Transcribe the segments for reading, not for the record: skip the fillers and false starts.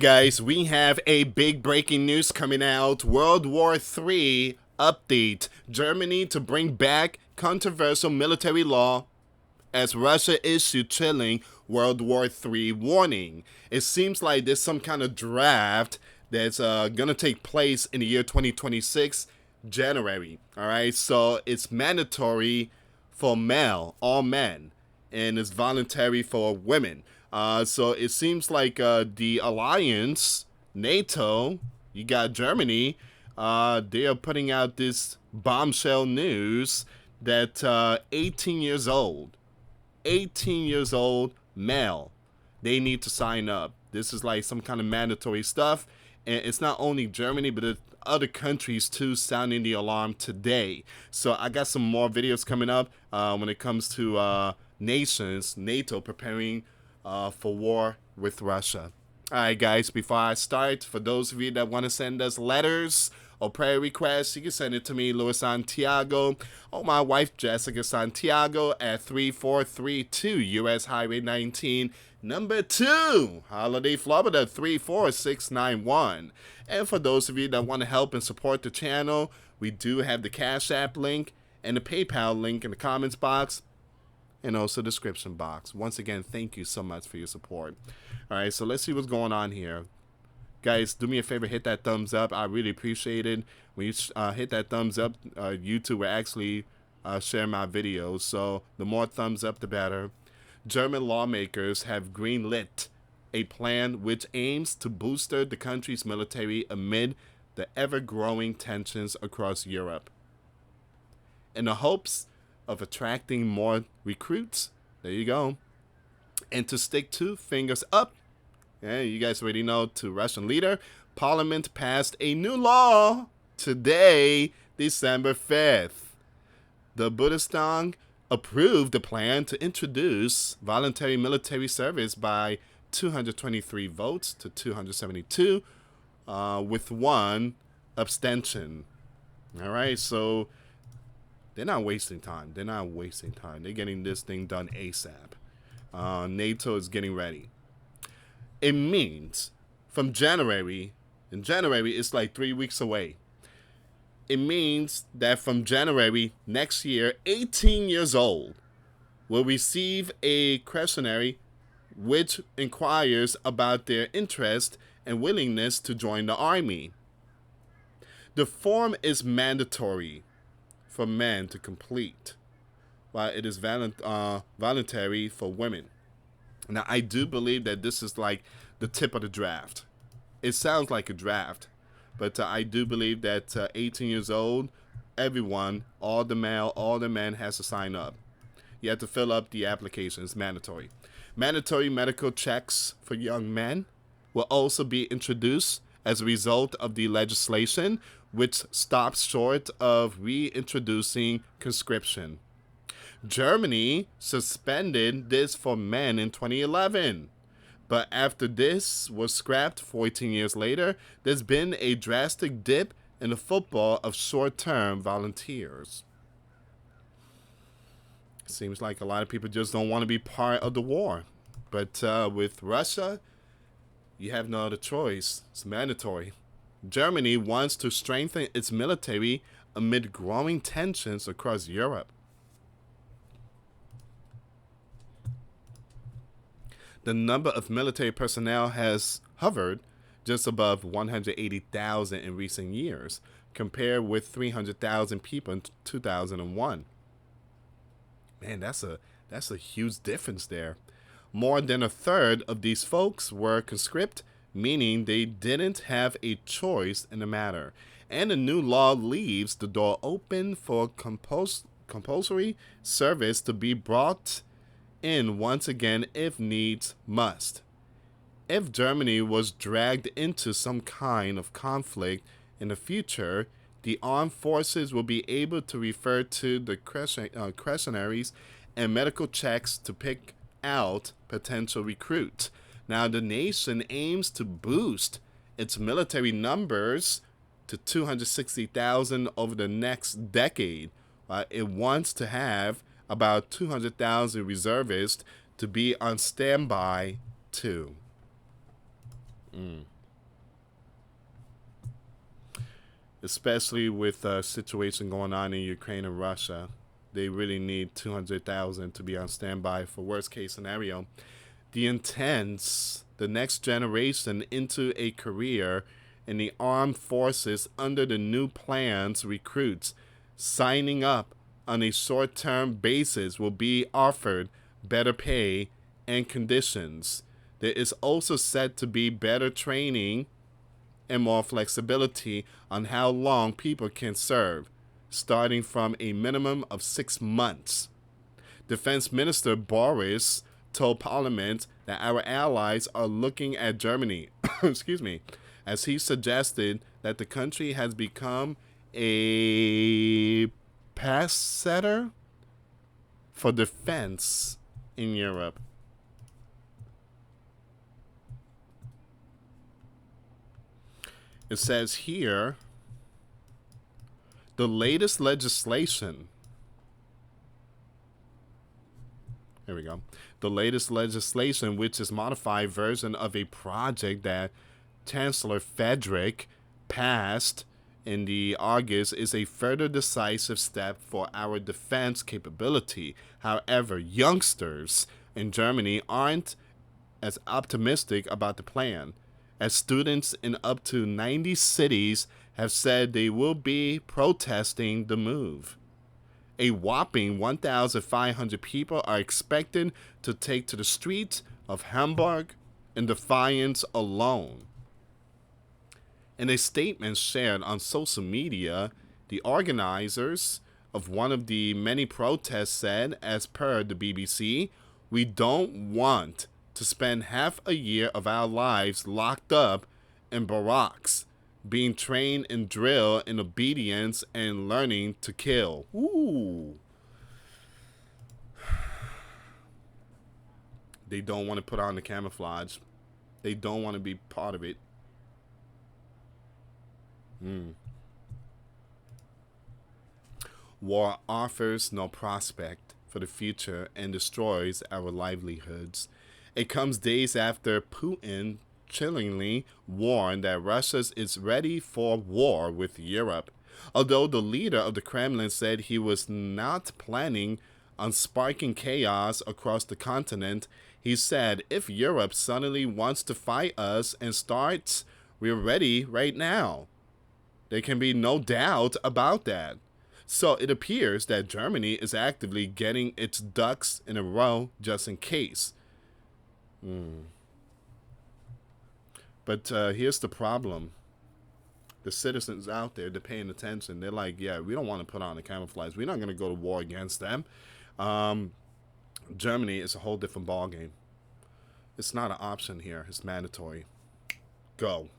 guys, we have a big breaking news coming out. World War III update. Germany to bring back controversial military law as Russia issued chilling World War III warning. It seems like there's some kind of draft that's going to take place in the year 2026, January. All right, so it's mandatory for all men, and it's voluntary for women. So it seems like the alliance, Nato, you got Germany, they are putting out this bombshell news that 18 years old male, they need to sign up. This is like some kind of mandatory stuff. And it's not only Germany, but other countries too sounding the alarm today. So I got some more videos coming up when it comes to nations, NATO preparing for war with Russia. All right, guys, before I start, for those of you that want to send us letters or prayer requests, you can send it to me, US Santiago, or my wife, Jessica Santiago, at 3432 US Highway 19, number 2, Holiday, Florida, 34691. And for those of you that want to help and support the channel, we do have the Cash App link and the PayPal link in the comments box and also the description box. Once again, thank you so much for your support. All right, so let's see what's going on here. Guys, do me a favor, hit that thumbs up. I really appreciate it. When you hit that thumbs up, YouTube will actually share my videos. So the more thumbs up, the better. German lawmakers have greenlit a plan which aims to booster the country's military amid the ever-growing tensions across Europe. In the hopes of attracting more recruits, there you go, and to stick two fingers up, yeah, you guys already know, to Russian leader, Parliament passed a new law today, December 5th. The Bundestag approved the plan to introduce voluntary military service by 223 votes to 272, with one abstention. All right, so they're not wasting time. They're getting this thing done ASAP. NATO is getting ready. It means from January, in January it's like 3 weeks away. It means that from January next year, 18 years old will receive a questionnaire which inquires about their interest and willingness to join the army. The form is mandatory for men to complete, while it is voluntary for women. Now, I do believe that this is like the tip of the draft. It sounds like a draft, but I do believe that 18 years old, everyone, all the men has to sign up. You have to fill up the application. It's mandatory. Mandatory medical checks for young men will also be introduced as a result of the legislation, which stops short of reintroducing conscription. Germany suspended this for men in 2011. But after this was scrapped 14 years later, there's been a drastic dip in the football of short-term volunteers. Seems like a lot of people just don't want to be part of the war. But with Russia, you have no other choice. It's mandatory. Germany wants to strengthen its military amid growing tensions across Europe. The number of military personnel has hovered just above 180,000 in recent years, compared with 300,000 people in 2001. Man, that's a huge difference there. More than a third of these folks were conscript, meaning they didn't have a choice in the matter. And the new law leaves the door open for compulsory service to be brought in once again if needs must. If Germany was dragged into some kind of conflict in the future, the armed forces will be able to refer to the questionnaires and medical checks to pick out potential recruits. Now, the nation aims to boost its military numbers to 260,000 over the next decade. It wants to have about 200,000 reservists to be on standby too. especially with the situation going on in Ukraine and Russia. They really need 200,000 to be on standby for worst case scenario. The intents the next generation into a career in the armed forces under the new plans recruits signing up on a short-term basis will be offered better pay and conditions. There is also said to be better training and more flexibility on how long people can serve, starting from a minimum of 6 months. Defense Minister Boris told Parliament that our allies are looking at Germany, excuse me, as he suggested that the country has become a pass setter for defense in Europe. It says here, the latest legislation, here we go, the latest legislation, which is a modified version of a project that Chancellor Frederick passed in the August, is a further decisive step for our defense capability. However, youngsters in Germany aren't as optimistic about the plan, as students in up to 90 cities have said they will be protesting the move. A whopping 1,500 people are expected to take to the streets of Hamburg in defiance alone. In a statement shared on social media, the organizers of one of the many protests said, as per the BBC, "We don't want to spend half a year of our lives locked up in barracks, being trained and drilled in obedience and learning to kill." Ooh. They don't want to put on the camouflage. They don't want to be part of it. War offers no prospect for the future and destroys our livelihoods. It comes days after Putin chillingly warned that Russia is ready for war with Europe. Although the leader of the Kremlin said he was not planning on sparking chaos across the continent, he said, if Europe suddenly wants to fight us and starts, we're ready right now. There can be no doubt about that. So it appears that Germany is actively getting its ducks in a row just in case. But here's the problem. The citizens out there, they're paying attention. They're like, yeah, we don't want to put on the camouflage. We're not going to go to war against them. Germany is a whole different ballgame. It's not an option here. It's mandatory. Go.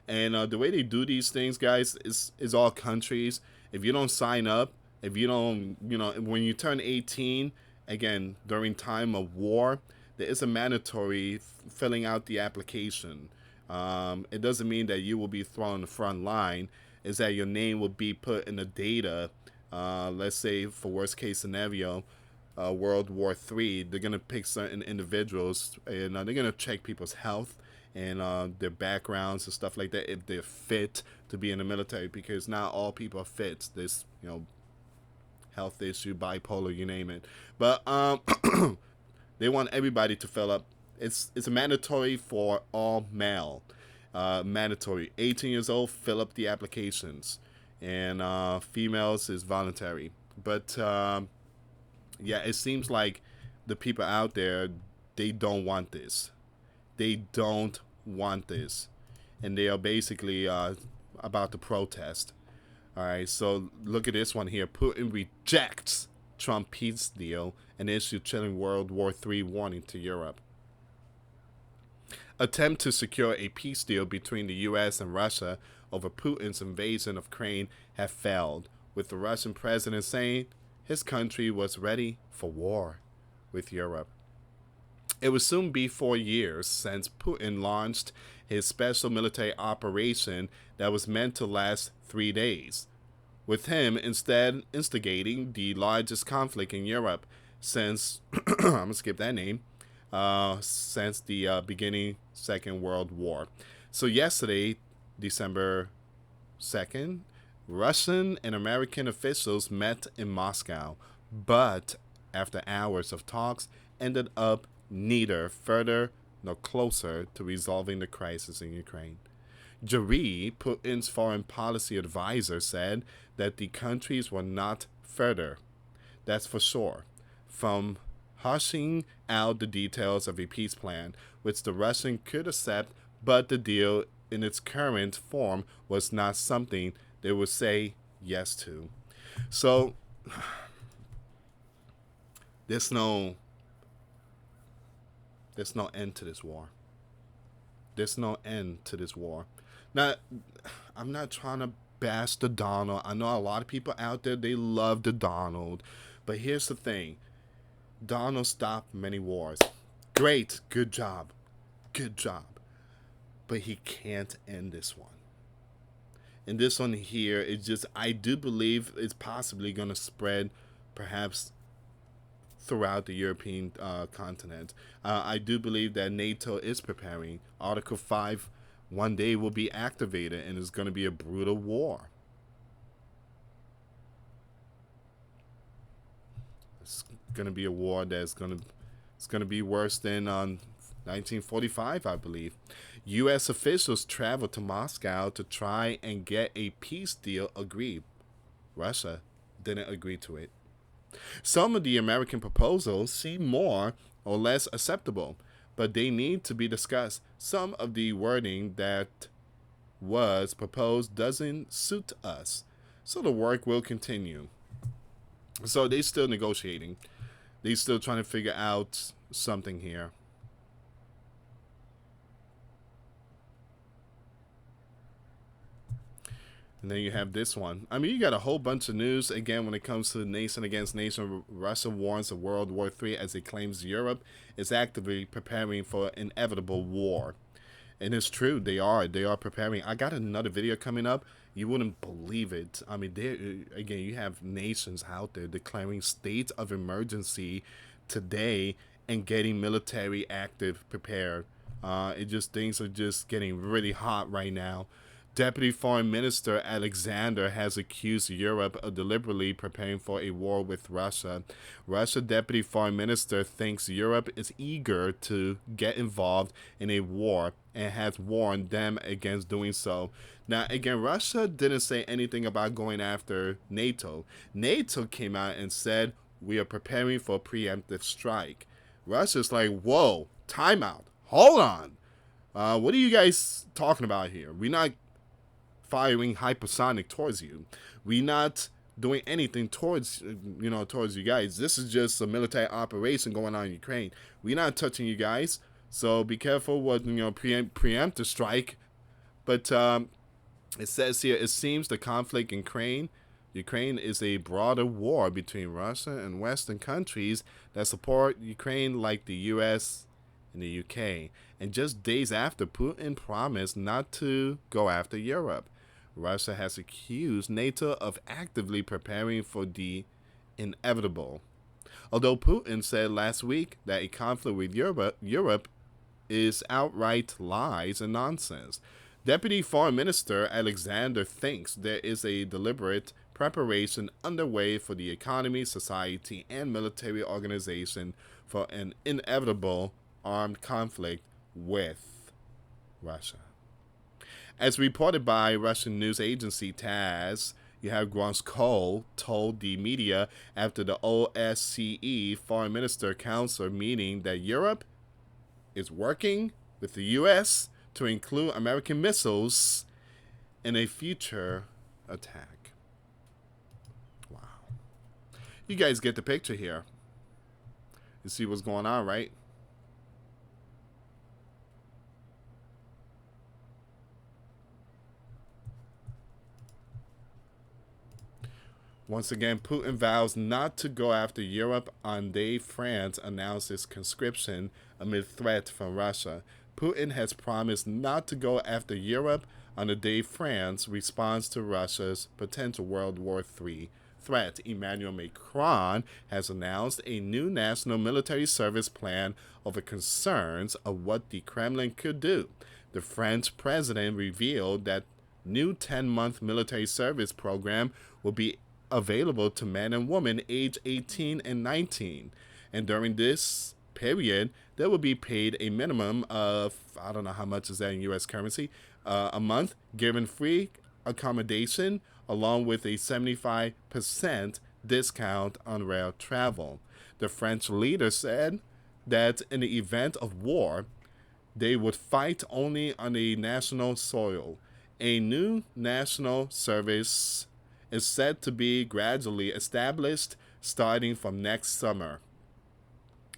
And the way they do these things, guys, is all countries. If you don't sign up, if you don't, when you turn 18, again, during time of war, there is a mandatory filling out the application. It doesn't mean that you will be thrown on the front line. It's that your name will be put in the data. Let's say, for worst case scenario, World War III, they're going to pick certain individuals, and they're going to check people's health and their backgrounds and stuff like that, if they're fit to be in the military, because not all people are fit. There's, health issue, bipolar, you name it. But they want everybody to fill up. It's a mandatory for all male. Mandatory. 18 years old, fill up the applications. And females is voluntary. But yeah, it seems like the people out there, they don't want this. They don't want this. And they are basically about to protest. All right, so look at this one here. Putin rejects Trump peace deal and issued chilling World War III warning to Europe. Attempt to secure a peace deal between the US and Russia over Putin's invasion of Ukraine have failed, with the Russian president saying his country was ready for war with Europe. It will soon be 4 years since Putin launched his special military operation that was meant to last 3 days, with him instead instigating the largest conflict in Europe since, I'm going to skip that name, since the beginning Second World War. So yesterday, December Second, Russian and American officials met in Moscow, but after hours of talks, ended up neither further nor closer to resolving the crisis in Ukraine. Jari, Putin's foreign policy advisor, said that the countries were not further, that's for sure, from hashing out the details of a peace plan, which the Russian could accept, but the deal in its current form was not something they would say yes to. So there's no end to this war. There's no end to this war. Now, I'm not trying to bash the Donald. I know a lot of people out there, they love the Donald. But here's the thing. Donald stopped many wars. Great. Good job. Good job. But he can't end this one. And this one here is just, I do believe it's possibly going to spread perhaps throughout the European continent. I do believe that Nato is preparing. Article 5 one day will be activated, and it's going to be a brutal war. It's going to be a war that's going to be worse than 1945, I believe. U.S. officials traveled to Moscow to try and get a peace deal agreed. Russia didn't agree to it. Some of the American proposals seem more or less acceptable, but they need to be discussed. Some of the wording that was proposed doesn't suit us, so the work will continue. So they're still negotiating. They're still trying to figure out something here. And then you have this one. I mean, you got a whole bunch of news, again, when it comes to nation against nation. Russia warns of World War III as it claims Europe is actively preparing for an inevitable war. And it's true, they are preparing. I got another video coming up. You wouldn't believe it. I mean, again, you have nations out there declaring state of emergency today and getting military active prepared. Things are just getting really hot right now. Deputy Foreign Minister Alexander has accused Europe of deliberately preparing for a war with Russia. Russia Deputy Foreign Minister thinks Europe is eager to get involved in a war and has warned them against doing so. Now, again, Russia didn't say anything about going after Nato. Nato came out and said, we are preparing for a preemptive strike. Russia's like, whoa, timeout, hold on. What are you guys talking about here? We're not firing hypersonic towards you. We're not doing anything towards you guys. This is just a military operation going on in Ukraine. We're not touching you guys. So be careful what preempt the strike. But it says here, it seems the conflict in Ukraine is a broader war between Russia and Western countries that support Ukraine, like the US and the UK. And just days after, Putin promised not to go after Europe. Russia has accused NATO of actively preparing for the inevitable. Although Putin said last week that a conflict with Europe is outright lies and nonsense. Deputy Foreign Minister Alexander thinks there is a deliberate preparation underway for the economy, society, and military organization for an inevitable armed conflict with Russia. As reported by Russian news agency TASS, you have Gronsko told the media after the OSCE Foreign Minister Council meeting that Europe is working with the U.S. to include American missiles in a future attack. Wow. You guys get the picture here. You see what's going on, right? Once again, Putin vows not to go after Europe on day France announces conscription amid threat from Russia. Putin has promised not to go after Europe on the day France responds to Russia's potential World War III threat. Emmanuel Macron has announced a new national military service plan over concerns of what the Kremlin could do. The French president revealed that new 10-month military service program will be available to men and women aged 18 and 19. And during this period, they will be paid a minimum of, I don't know how much is that in US currency, a month, given free accommodation along with a 75% discount on rail travel. The French leader said that in the event of war, they would fight only on the national soil. A new national service is said to be gradually established starting from next summer,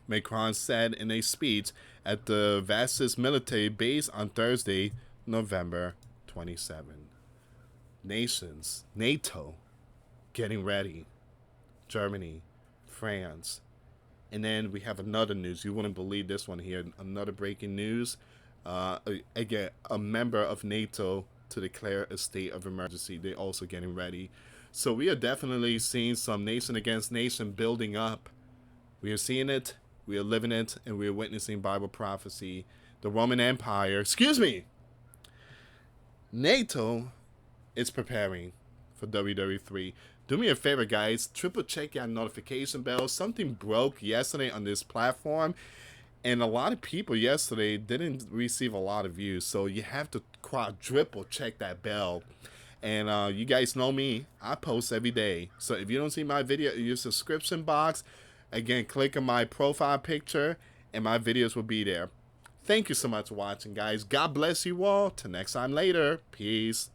Macron said in a speech at the Vassis military base on Thursday, November 27. Nations, NATO, getting ready. Germany, France. And then we have another news. You wouldn't believe this one here. Another breaking news. Again, a member of NATO to declare a state of emergency. They're also getting ready. So we are definitely seeing some nation against nation building up. We are seeing it, we are living it, and we are witnessing Bible prophecy. The Roman Empire, NATO is preparing for WW3. Do me a favor, guys. Triple check your notification bell. Something broke yesterday on this platform, and a lot of people yesterday didn't receive a lot of views. So you have to quadruple check that bell. And you guys know me. I post every day. So if you don't see my video in your subscription box, again, click on my profile picture, and my videos will be there. Thank you so much for watching, guys. God bless you all. Till next time later. Peace.